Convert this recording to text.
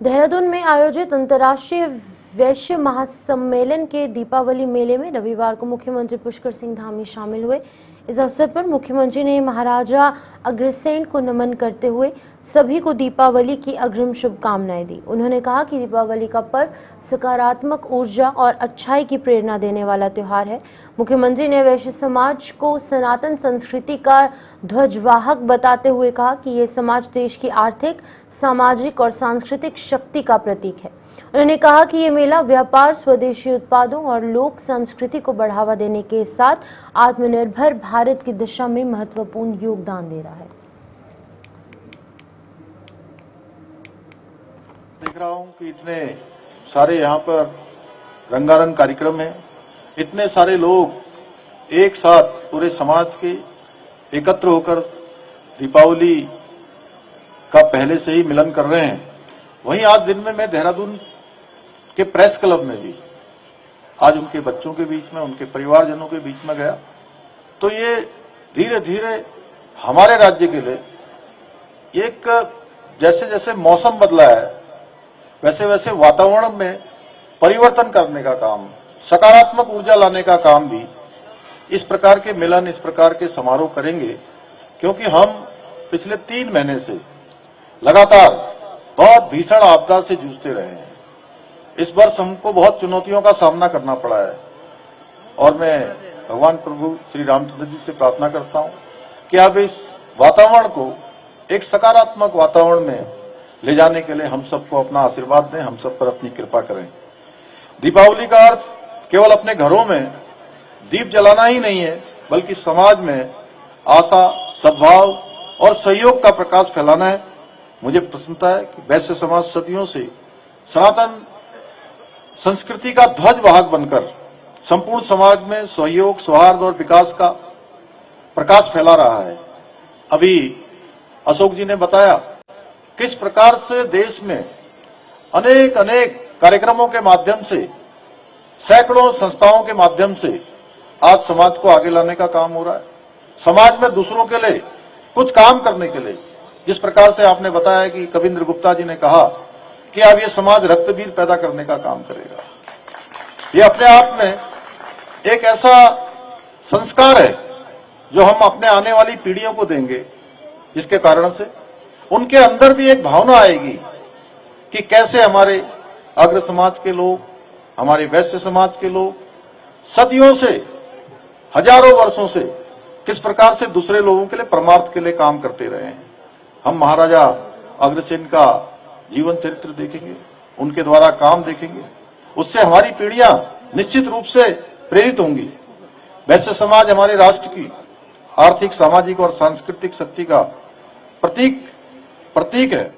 देहरादून में आयोजित अंतर्राष्ट्रीय वैश्य महासम्मेलन के दीपावली मेले में रविवार को मुख्यमंत्री पुष्कर सिंह धामी शामिल हुए। इस अवसर पर मुख्यमंत्री ने महाराजा अग्रसेन को नमन करते हुए सभी को दीपावली की अग्रिम शुभकामनाएं दी। उन्होंने कहा कि दीपावली का पर्व सकारात्मक ऊर्जा और अच्छाई की प्रेरणा देने वाला त्योहार है। मुख्यमंत्री ने वैश्य समाज को सनातन संस्कृति का ध्वजवाहक बताते हुए कहा कि ये समाज देश की आर्थिक, सामाजिक और सांस्कृतिक शक्ति का प्रतीक है। उन्होंने कहा कि ये मेला व्यापार, स्वदेशी उत्पादों और लोक संस्कृति को बढ़ावा देने के साथ आत्मनिर्भर भारत की दिशा में महत्वपूर्ण योगदान दे रहा है। देख रहा हूं कि इतने सारे यहाँ पर रंगारंग कार्यक्रम हैं, इतने सारे लोग एक साथ पूरे समाज के एकत्र होकर दीपावली का पहले से ही मिलन कर रहे हैं। वहीं आज दिन में मैं देहरादून के प्रेस क्लब में भी आज उनके बच्चों के बीच में, उनके परिवारजनों के बीच में गया, तो ये धीरे धीरे हमारे राज्य के लिए एक जैसे जैसे मौसम बदला है वैसे वैसे वातावरण में परिवर्तन करने का काम, सकारात्मक ऊर्जा लाने का काम भी इस प्रकार के मिलन, इस प्रकार के समारोह करेंगे, क्योंकि हम पिछले 3 महीने से लगातार बहुत भीषण आपदा से जूझते रहे हैं। इस वर्ष हमको बहुत चुनौतियों का सामना करना पड़ा है और मैं भगवान प्रभु श्री रामचंद्र जी से प्रार्थना करता हूं कि आप इस वातावरण को एक सकारात्मक वातावरण में ले जाने के लिए हम सबको अपना आशीर्वाद दें, हम सब पर अपनी कृपा करें। दीपावली का अर्थ केवल अपने घरों में दीप जलाना ही नहीं है, बल्कि समाज में आशा, सद्भाव और सहयोग का प्रकाश फैलाना है। मुझे प्रसन्नता है कि वैश्य समाज सदियों से सनातन संस्कृति का ध्वजवाहक बनकर संपूर्ण समाज में सहयोग, सौहार्द और विकास का प्रकाश फैला रहा है। अभी अशोक जी ने बताया किस प्रकार से देश में अनेक कार्यक्रमों के माध्यम से, सैकड़ों संस्थाओं के माध्यम से आज समाज को आगे लाने का काम हो रहा है। समाज में दूसरों के लिए कुछ काम करने के लिए, जिस प्रकार से आपने बताया कि कविंद्र गुप्ता जी ने कहा कि अब ये समाज रक्तबीर पैदा करने का काम करेगा, ये अपने आप में एक ऐसा संस्कार है जो हम अपने आने वाली पीढ़ियों को देंगे, जिसके कारण से उनके अंदर भी एक भावना आएगी कि कैसे हमारे अग्र समाज के लोग, हमारे वैश्य समाज के लोग सदियों से, हजारों वर्षों से किस प्रकार से दूसरे लोगों के लिए, परमार्थ के लिए काम करते रहे हैं। हम महाराजा अग्रसेन का जीवन चरित्र देखेंगे, उनके द्वारा काम देखेंगे, उससे हमारी पीढ़ियां निश्चित रूप से प्रेरित होंगी। वैश्य समाज हमारे राष्ट्र की आर्थिक, सामाजिक और सांस्कृतिक शक्ति का प्रतीक है।